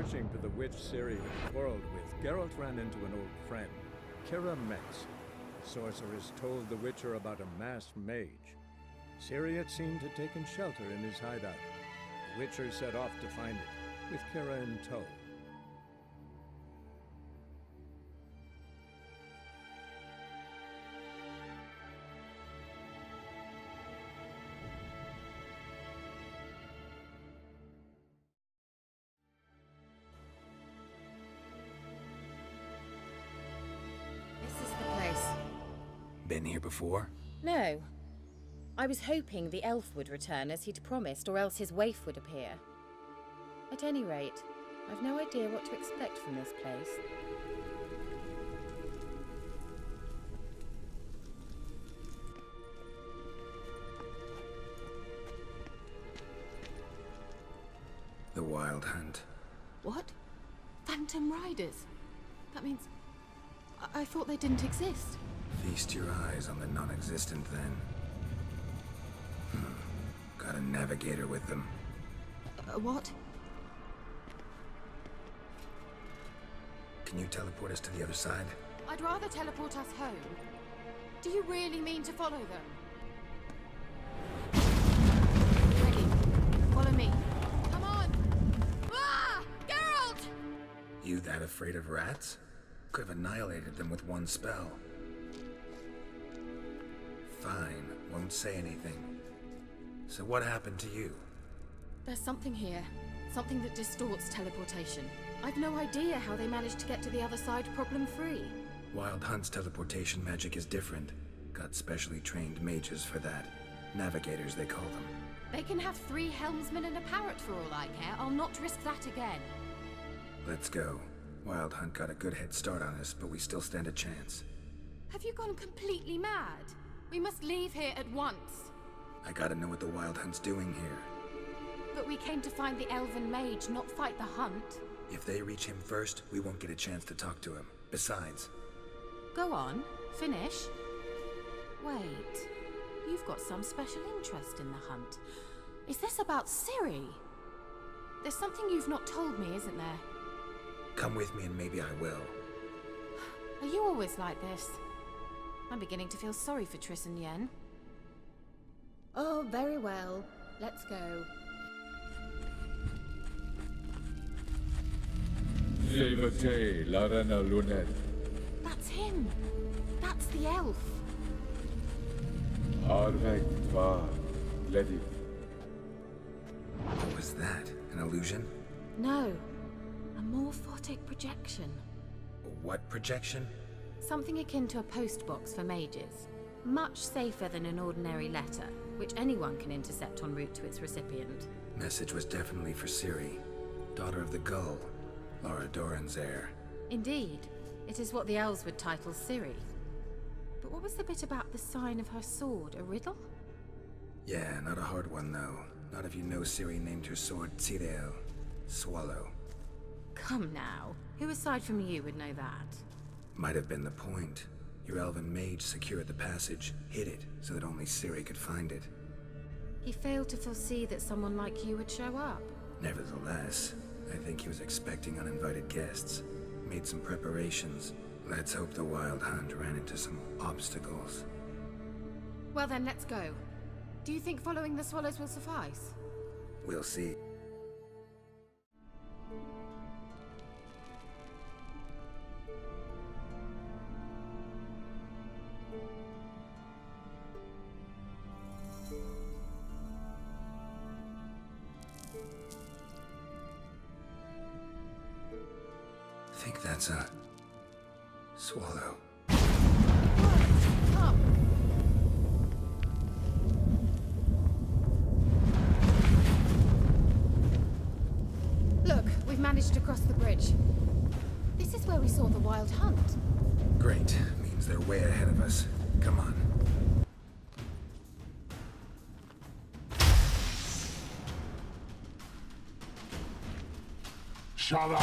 searching for the witch Ciri had quarreled with, Geralt ran into an old friend, Kira Metz. The sorceress told the Witcher about a masked mage. Ciri had seemed to have taken shelter in his hideout. The Witcher set off to find it, with Kira in tow. Been here before? No. I was hoping the elf would return as he'd promised, or else his waif would appear. At any rate, I've no idea what to expect from this place. The Wild Hunt. What? Phantom Riders? That means... I thought they didn't exist. Feast your eyes on the non-existent then. Got a navigator with them. What? Can you teleport us to the other side? I'd rather teleport us home. Do you really mean to follow them? Ready. Follow me. Come on! Ah! Geralt! You that afraid of rats? Could have annihilated them with one spell. Fine, won't say anything. So what happened to you? There's something here. Something that distorts teleportation. I've no idea how they managed to get to the other side problem-free. Wild Hunt's teleportation magic is different. Got specially trained mages for that. Navigators, they call them. They can have 3 helmsmen and a parrot for all I care. I'll not risk that again. Let's go. Wild Hunt got a good head start on us, but we still stand a chance. Have you gone completely mad? We must leave here at once. I gotta know what the Wild Hunt's doing here. But we came to find the elven mage, not fight the hunt. If they reach him first, we won't get a chance to talk to him. Besides... Go on, finish. Wait, you've got some special interest in the hunt. Is this about Ciri? There's something you've not told me, isn't there? Come with me and maybe I will. Are you always like this? I'm beginning to feel sorry for Triss and Yen. Oh, very well. Let's go. That's him! That's the elf! What was that? An illusion? No. A morphotic projection. What projection? Something akin to a postbox for mages. Much safer than an ordinary letter, which anyone can intercept en route to its recipient. Message was definitely for Ciri, daughter of the Gull, Lara Doran's heir. Indeed. It is what the elves would title Ciri. But what was the bit about the sign of her sword? A riddle? Yeah, not a hard one though. Not if you know Ciri named her sword Tirel, Swallow. Come now. Who aside from you would know that? Might have been the point. Your elven mage secured the passage, hid it, so that only Ciri could find it. He failed to foresee that someone like you would show up. Nevertheless, I think he was expecting uninvited guests. Made some preparations. Let's hope the Wild Hunt ran into some obstacles. Well then, let's go. Do you think following the swallows will suffice? We'll see. I think that's a swallow. Come! Look, we've managed to cross the bridge. This is where we saw the Wild Hunt. Great. Means they're way ahead of us. Come on. Shut up!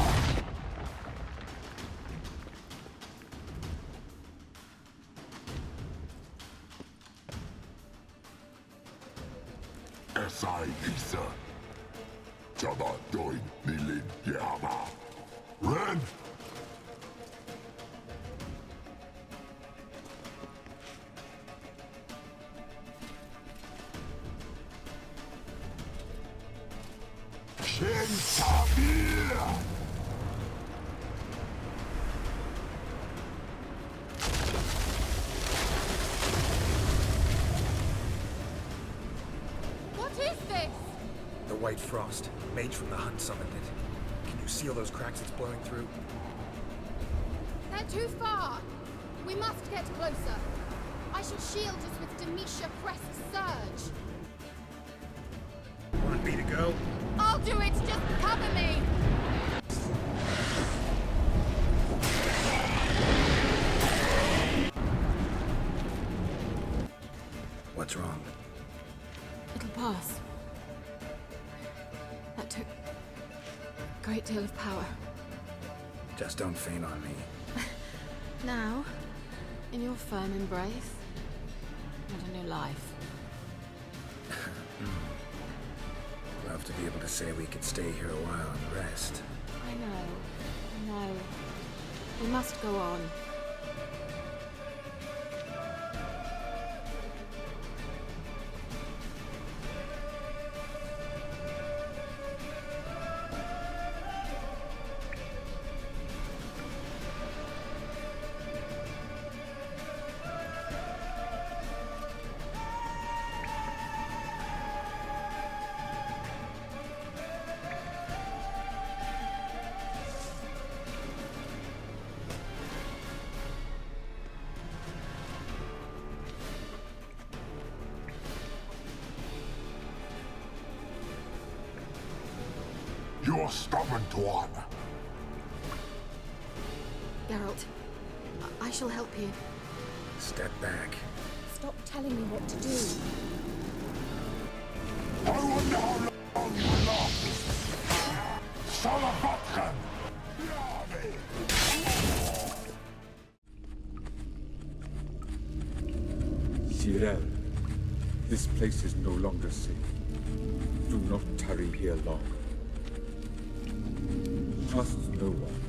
S01ep06. Tabadoin nilin yama. Ren! Shentabir! What is this? The White Frost. Mage from the Hunt summoned it. Can you see all those cracks it's blowing through? They're too far. We must get closer. I shall shield us with Demetia Crest's surge. Want me to go? I'll do it. Just cover me. What's wrong? It'll pass. That took a great deal of power. Just don't faint on me. Now, in your firm embrace, and a new life. Love to be able to say we could stay here a while and rest. I know. We must go on. You're stubborn, Tuan. Geralt, I shall help you. Step back. Stop telling me what to do. I wonder how long you will last. Salavatkan! Cyril, this place is no longer safe. Do not tarry here long. Trust no one.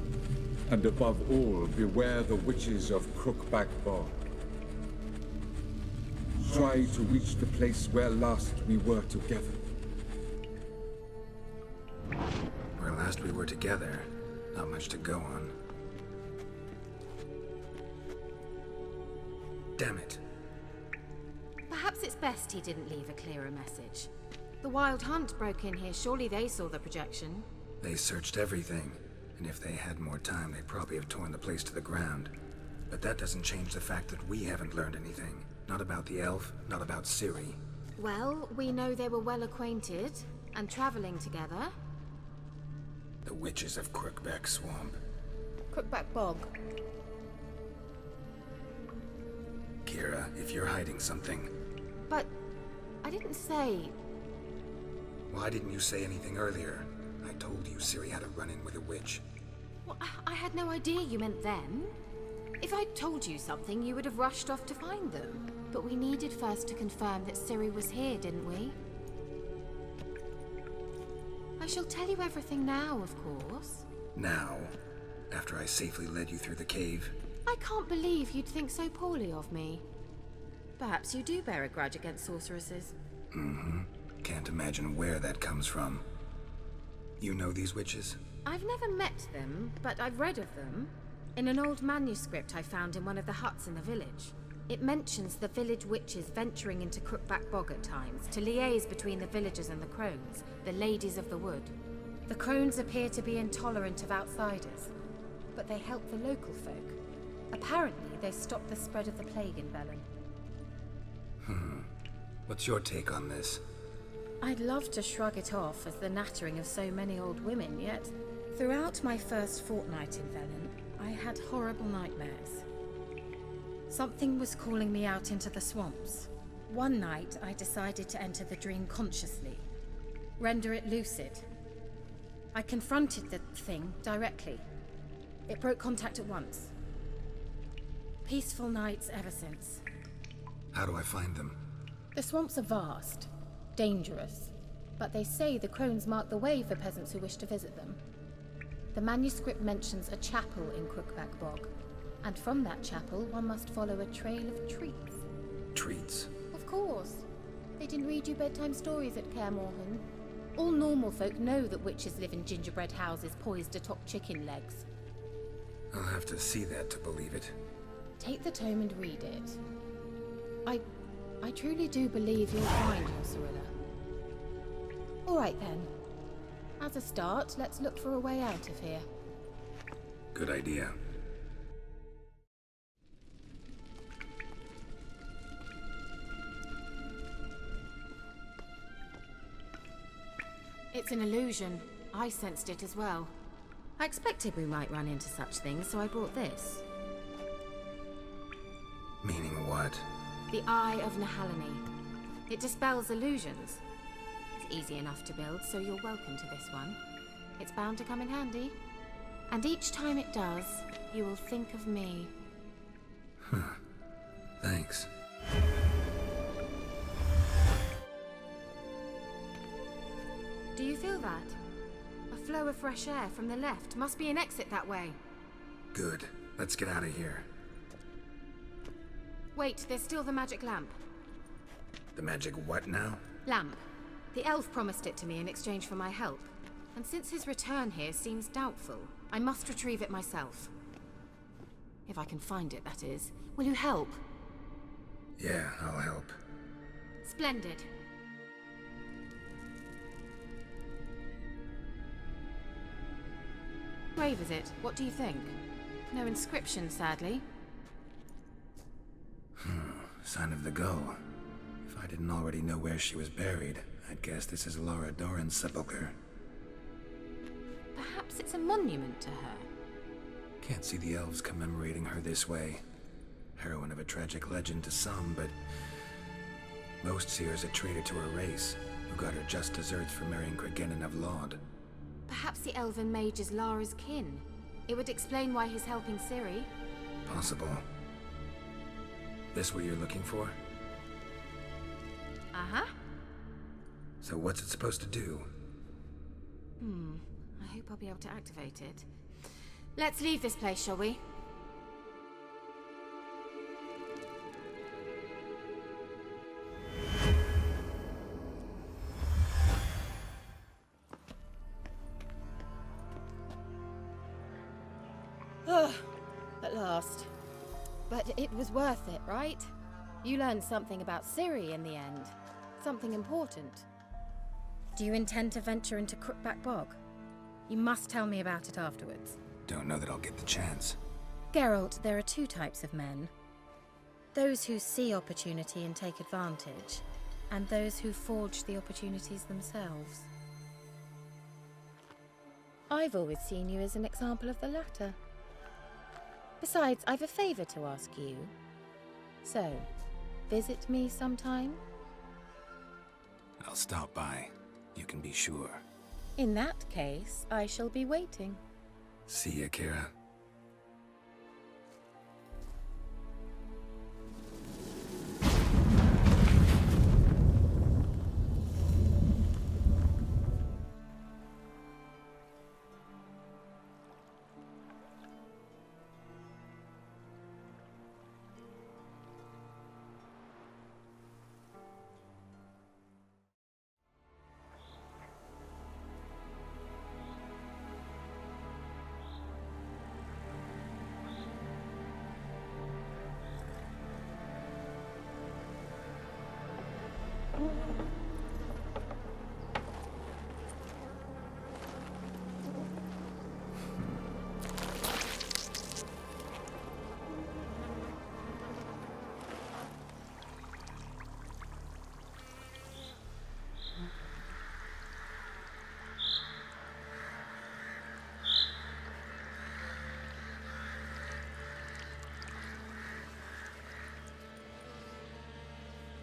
And above all, beware the witches of Crookback Bog. Try to reach the place where last we were together. Where last we were together, not much to go on. Damn it. Perhaps it's best he didn't leave a clearer message. The Wild Hunt broke in here. Surely they saw the projection. They searched everything, and if they had more time, they'd probably have torn the place to the ground. But that doesn't change the fact that we haven't learned anything. Not about the elf, not about Ciri. Well, we know they were well acquainted and traveling together. The witches of Crookback Swamp. Crookback Bog. Kira, if you're hiding something, But I didn't say. why didn't you say anything earlier? I told you Ciri had a run-in with a witch. Well, I had no idea you meant them. If I'd told you something, you would have rushed off to find them. But we needed first to confirm that Ciri was here, didn't we? I shall tell you everything now, of course. Now, after I safely led you through the cave, I can't believe you'd think so poorly of me. Perhaps you do bear a grudge against sorceresses. can't imagine where that comes from. You know these witches? I've never met them, but I've read of them. In an old manuscript I found in one of the huts in the village. It mentions the village witches venturing into Crookback Bog at times to liaise between the villagers and the crones, the ladies of the wood. The crones appear to be intolerant of outsiders, but they help the local folk. Apparently, they stopped the spread of the plague in Velen. What's your take on this? I'd love to shrug it off as the nattering of so many old women, yet throughout my first fortnight in Velen, I had horrible nightmares. Something was calling me out into the swamps. One night, I decided to enter the dream consciously, render it lucid. I confronted the thing directly. It broke contact at once. Peaceful nights ever since. How do I find them? The swamps are vast, dangerous. but they say the crones mark the way for peasants who wish to visit them. The manuscript mentions a chapel in Crookback Bog, and from that chapel one must follow a trail of treats. Treats? Of course. They didn't read you bedtime stories at Kaer Morhen. All normal folk know that witches live in gingerbread houses poised atop chicken legs. I'll have to see that to believe it. Take the tome and read it. I truly do believe you'll find your Cyrilla. All right then. As a start, let's look for a way out of here. Good idea. It's an illusion. I sensed it as well. I expected we might run into such things, so I brought this. Meaning what? The Eye of Nahalani. It dispels illusions. It's easy enough to build, so you're welcome to this one. It's bound to come in handy. And each time it does, you will think of me. Huh. Thanks. Do you feel that? A flow of fresh air from the left. Must be an exit that way. Good. Let's get out of here. Wait, there's still the magic lamp. The magic what now? Lamp. The elf promised it to me in exchange for my help. And since his return here seems doubtful, I must retrieve it myself. If I can find it, that is. Will you help? Yeah, I'll help. Splendid. Grave is it? What do you think? No inscription, sadly. Sign of the gull. If I didn't already know where she was buried, I'd guess this is Laura Doran's sepulcher. Perhaps it's a monument to her. Can't see the elves commemorating her this way. Heroine of a tragic legend to some, but most see her as a traitor to her race, who got her just desserts for marrying Cregennan of Laud. Perhaps the elven mage is Lara's kin. It would explain why he's helping Ciri. Possible. This what you're looking for? Uh-huh. So what's it supposed to do? I hope I'll be able to activate it. Let's leave this place, shall we? At last. But it was worth it, right? You learned something about Ciri in the end. Something important. Do you intend to venture into Crookback Bog? You must tell me about it afterwards. Don't know that I'll get the chance. Geralt, there are two types of men. Those who see opportunity and take advantage, and those who forge the opportunities themselves. I've always seen you as an example of the latter. Besides, I've a favor to ask you. So, visit me sometime? I'll stop by. You can be sure. In that case, I shall be waiting. See ya, Kira.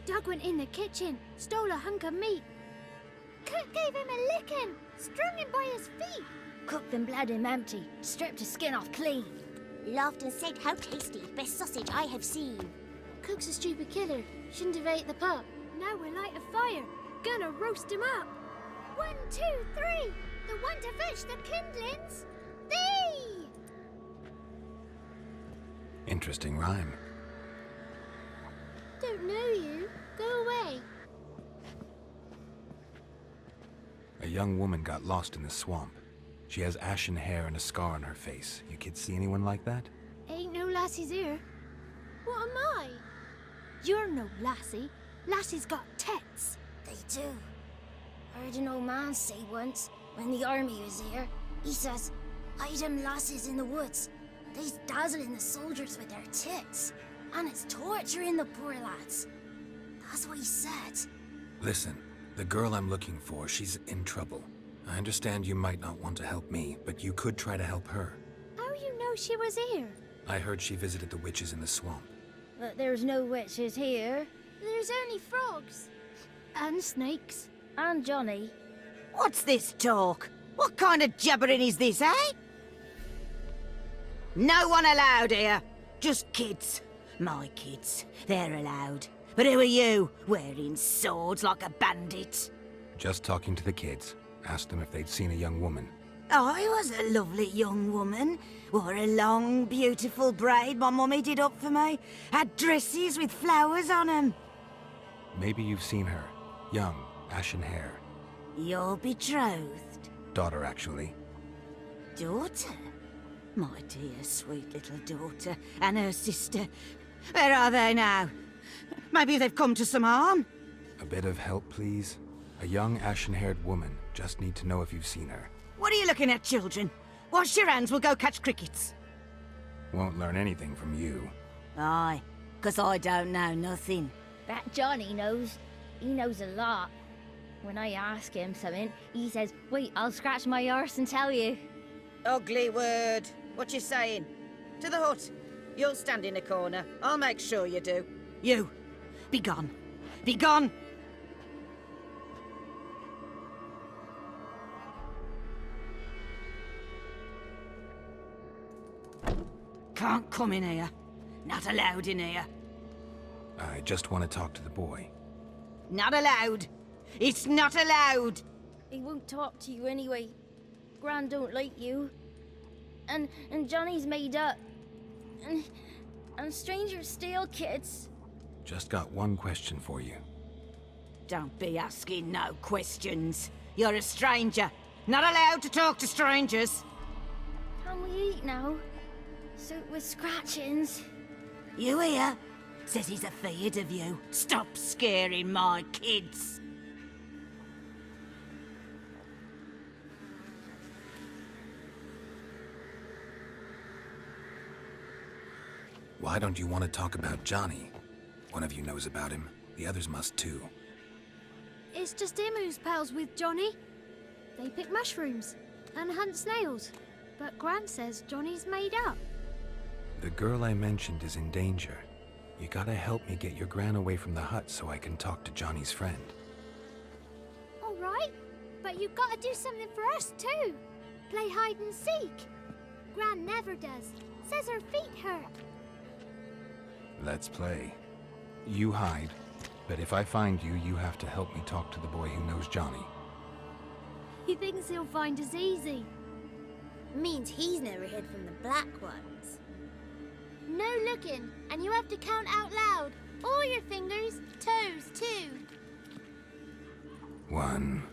Doug went in the kitchen, stole a hunk of meat. Cook gave him a licking, strung him by his feet. Cooked and bled him empty, stripped his skin off clean. Laughed and said, "How tasty, best sausage I have seen." Cook's a stupid killer, shouldn't have ate the pup. Now we'll light a fire, gonna roast him up. 1, 2, 3. The one to fetch the kindlings. Thee! Interesting rhyme. Don't know you. Go away. A young woman got lost in the swamp. She has ashen hair and a scar on her face. You kids see anyone like that? Ain't no lassies here. What am I? You're no lassie. Lassies got tits. They do. Heard an old man say once, when the army was here, he says, hide them lasses in the woods. They's dazzling the soldiers with their tits. And it's torturing the poor lads. That's what he said. Listen, the girl I'm looking for, she's in trouble. I understand you might not want to help me, but you could try to help her. How you know she was here? I heard she visited the witches in the swamp. But there's no witches here. There's only frogs. And snakes. And Johnny. What's this talk? What kind of jabbering is this, eh? No one allowed here. Just kids. My kids. They're allowed. But who are you, wearing swords like a bandit? Just talking to the kids. Asked them if they'd seen a young woman. I was a lovely young woman. Wore a long, beautiful braid my mummy did up for me. Had dresses with flowers on 'em. Maybe you've seen her. Young, ashen hair. You're betrothed? Daughter, actually. Daughter? My dear, sweet little daughter. And her sister. Where are they now? Maybe they've come to some harm? A bit of help, please? A young, ashen-haired woman. Just need to know if you've seen her. What are you looking at, children? Wash your hands, we'll go catch crickets. Won't learn anything from you. Aye, 'cause I don't know nothing. That Johnny knows. He knows a lot. When I ask him something, he says, wait, I'll scratch my arse and tell you. Ugly word. What you saying? To the hut. You'll stand in a corner. I'll make sure you do. You, be gone. Be gone! Can't come in here. Not allowed in here. I just want to talk to the boy. Not allowed. It's not allowed. He won't talk to you anyway. Gran don't like you. And Johnny's made up. And strangers steal kids. Just got one question for you. Don't be asking no questions. You're a stranger. Not allowed to talk to strangers. Can we eat now? Soup with scratchings. You hear? Says he's afeard of you. Stop scaring my kids. Why don't you want to talk about Johnny? One of you knows about him. The others must too. It's just him who's pals with Johnny. They pick mushrooms and hunt snails. But Gran says Johnny's made up. The girl I mentioned is in danger. You gotta help me get your gran away from the hut so I can talk to Johnny's friend. All right, but you've got to do something for us too. Play hide and seek. Gran never does. Says her feet hurt. Let's play. You hide, but if I find you, you have to help me talk to the boy who knows Johnny. He thinks he'll find us easy. Means he's never hid from the black ones. No looking, and you have to count out loud. All your fingers, toes too. 1,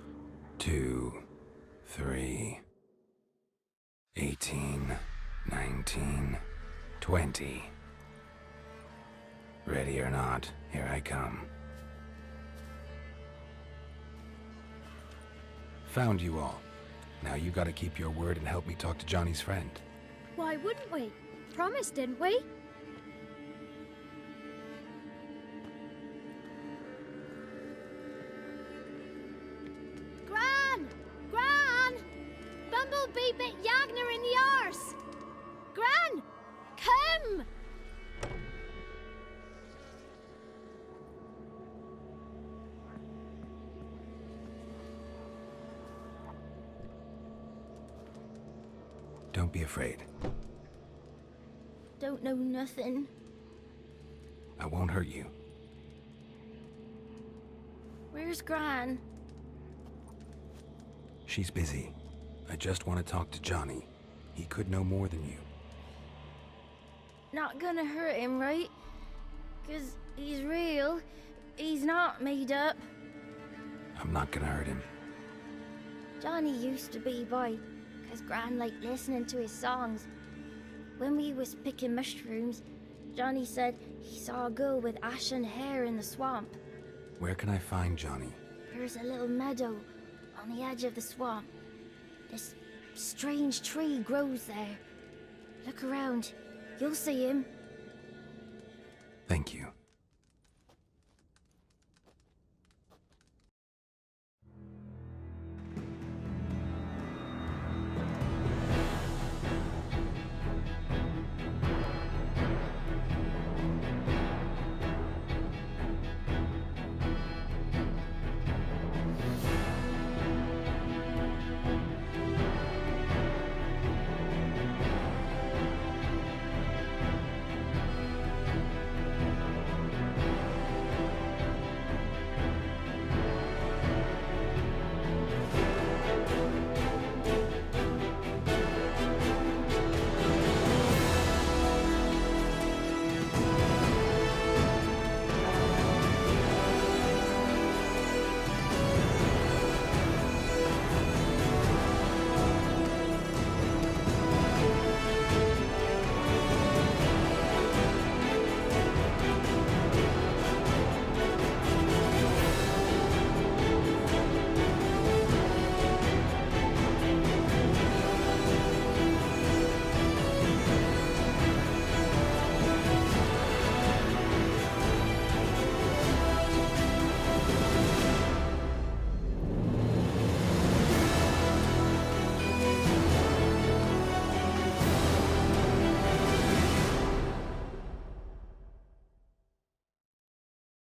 2, 3, 18, 19, 20. Ready or not, here I come. Found you all. Now you gotta keep your word and help me talk to Johnny's friend. Why wouldn't we? Promised, didn't we? Gran! Gran! Bumblebee bit Yagner in the arse! Gran! Come! Don't be afraid. Don't know nothing. I won't hurt you. Where's Gran? she's busy. I just want to talk to Johnny. He could know more than you. Not gonna hurt him, right? 'Cause he's real. He's not made up. I'm not gonna hurt him. Johnny used to be by, 'cause Gran liked listening to his songs. When we was picking mushrooms, Johnny said he saw a girl with ashen hair in the swamp. Where can I find Johnny? There's a little meadow on the edge of the swamp. This strange tree grows there. Look around. You'll see him. Thank you.